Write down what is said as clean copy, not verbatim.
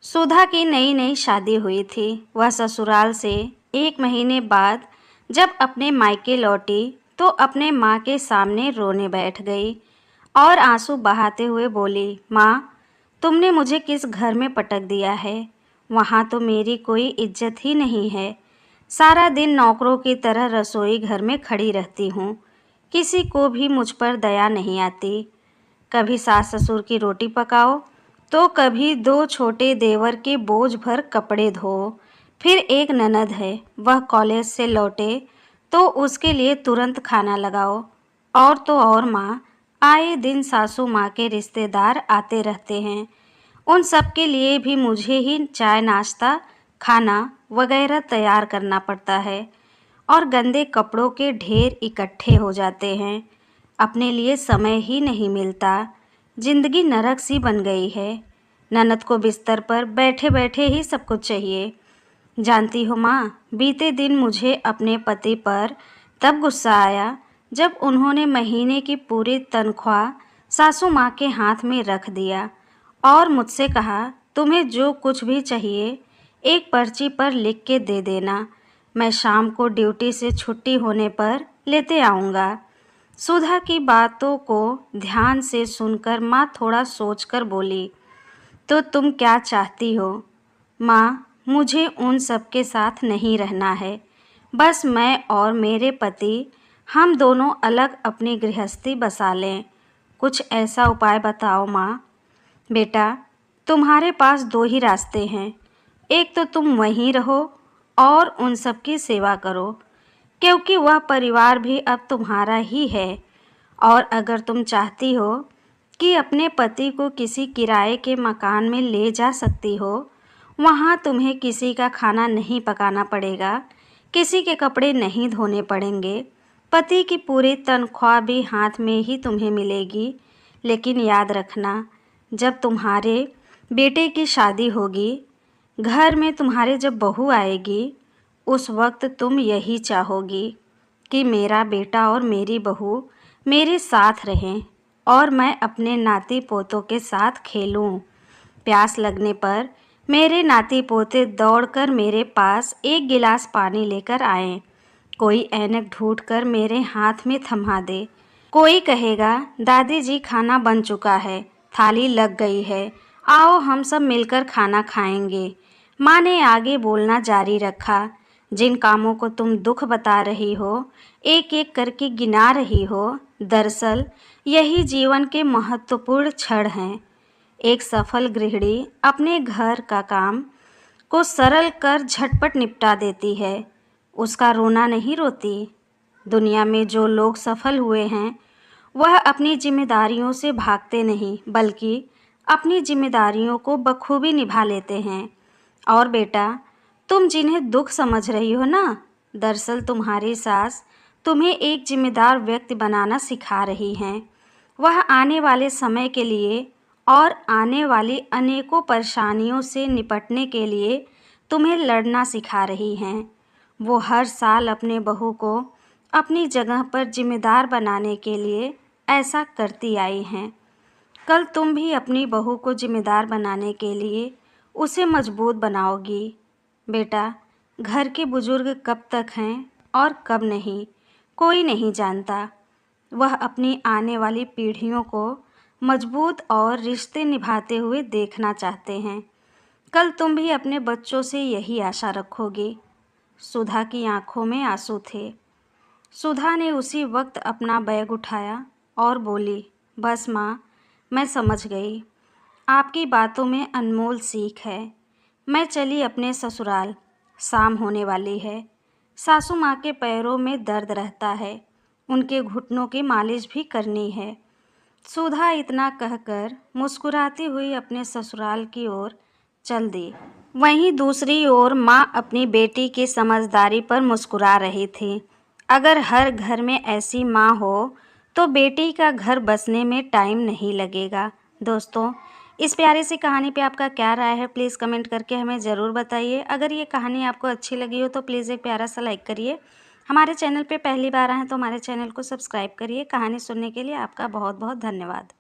सुधा की नई नई शादी हुई थी। वह ससुराल से 1 महीने बाद जब अपने मायके लौटी तो अपने माँ के सामने रोने बैठ गई और आंसू बहाते हुए बोली, माँ, तुमने मुझे किस घर में पटक दिया है? वहाँ तो मेरी कोई इज्जत ही नहीं है। सारा दिन नौकरों की तरह रसोई घर में खड़ी रहती हूँ। किसी को भी मुझ पर दया नहीं आती। कभी सास ससुर की रोटी पकाओ तो कभी 2 छोटे देवर के बोझ भर कपड़े धो। फिर एक ननद है, वह कॉलेज से लौटे तो उसके लिए तुरंत खाना लगाओ। और तो और माँ, आए दिन सासू माँ के रिश्तेदार आते रहते हैं। उन सब के लिए भी मुझे ही चाय नाश्ता खाना वगैरह तैयार करना पड़ता है और गंदे कपड़ों के ढेर इकट्ठे हो जाते हैं। अपने लिए समय ही नहीं मिलता। जिंदगी नरक सी बन गई है। ननद को बिस्तर पर बैठे बैठे ही सब कुछ चाहिए। जानती हो माँ, बीते दिन मुझे अपने पति पर तब गुस्सा आया जब उन्होंने महीने की पूरी तनख्वाह सासू माँ के हाथ में रख दिया और मुझसे कहा, तुम्हें जो कुछ भी चाहिए एक पर्ची पर लिख के दे देना, मैं शाम को ड्यूटी से छुट्टी होने पर लेते आऊँगा। सुधा की बातों को ध्यान से सुनकर माँ थोड़ा सोचकर बोली, तो तुम क्या चाहती हो? माँ, मुझे उन सब के साथ नहीं रहना है। बस मैं और मेरे पति हम दोनों अलग अपनी गृहस्थी बसा लें। कुछ ऐसा उपाय बताओ माँ। बेटा, तुम्हारे पास 2 ही रास्ते हैं। एक तो तुम वहीं रहो और उन सब की सेवा करो, क्योंकि वह परिवार भी अब तुम्हारा ही है। और अगर तुम चाहती हो कि अपने पति को किसी किराए के मकान में ले जा सकती हो, वहाँ तुम्हें किसी का खाना नहीं पकाना पड़ेगा, किसी के कपड़े नहीं धोने पड़ेंगे, पति की पूरी तनख्वाह भी हाथ में ही तुम्हें मिलेगी। लेकिन याद रखना, जब तुम्हारे बेटे की शादी होगी, घर में तुम्हारे जब बहू आएगी, उस वक्त तुम यही चाहोगी कि मेरा बेटा और मेरी बहू मेरे साथ रहें और मैं अपने नाती पोतों के साथ खेलूं। प्यास लगने पर मेरे नाती पोते दौड़कर मेरे पास एक गिलास पानी लेकर आएं। कोई ऐनक ढूंढकर मेरे हाथ में थमा दे। कोई कहेगा, दादी जी खाना बन चुका है, थाली लग गई है, आओ हम सब मिलकर खाना खाएंगे। माँ ने आगे बोलना जारी रखा, जिन कामों को तुम दुख बता रही हो, एक एक करके गिना रही हो, दरअसल यही जीवन के महत्वपूर्ण क्षण हैं। एक सफल गृहिणी अपने घर का काम को सरल कर झटपट निपटा देती है। उसका रोना नहीं रोती। दुनिया में जो लोग सफल हुए हैं, वह अपनी जिम्मेदारियों से भागते नहीं, बल्कि अपनी जिम्मेदारियों को बखूबी निभा लेते हैं। और बेटा, तुम जिन्हें दुख समझ रही हो ना, दरअसल तुम्हारी सास तुम्हें एक जिम्मेदार व्यक्ति बनाना सिखा रही हैं। वह आने वाले समय के लिए और आने वाली अनेकों परेशानियों से निपटने के लिए तुम्हें लड़ना सिखा रही हैं। वो हर साल अपने बहू को अपनी जगह पर जिम्मेदार बनाने के लिए ऐसा करती आई हैं। कल तुम भी अपनी बहू को जिम्मेदार बनाने के लिए उसे मजबूत बनाओगी। बेटा, घर के बुजुर्ग कब तक हैं और कब नहीं, कोई नहीं जानता। वह अपनी आने वाली पीढ़ियों को मजबूत और रिश्ते निभाते हुए देखना चाहते हैं। कल तुम भी अपने बच्चों से यही आशा रखोगी। सुधा की आंखों में आंसू थे। सुधा ने उसी वक्त अपना बैग उठाया और बोली, बस माँ, मैं समझ गई। आपकी बातों में अनमोल सीख है। मैं चली अपने ससुराल। शाम होने वाली है। सासू माँ के पैरों में दर्द रहता है, उनके घुटनों की मालिश भी करनी है। सुधा इतना कहकर मुस्कुराती हुई अपने ससुराल की ओर चल दी। वहीं दूसरी ओर माँ अपनी बेटी की समझदारी पर मुस्कुरा रही थी। अगर हर घर में ऐसी माँ हो तो बेटी का घर बसने में टाइम नहीं लगेगा। दोस्तों, इस प्यारी सी कहानी पे आपका क्या राय है, प्लीज़ कमेंट करके हमें ज़रूर बताइए। अगर ये कहानी आपको अच्छी लगी हो तो प्लीज़ एक प्यारा सा लाइक करिए। हमारे चैनल पे पहली बार आए हैं तो हमारे चैनल को सब्सक्राइब करिए। कहानी सुनने के लिए आपका बहुत बहुत धन्यवाद।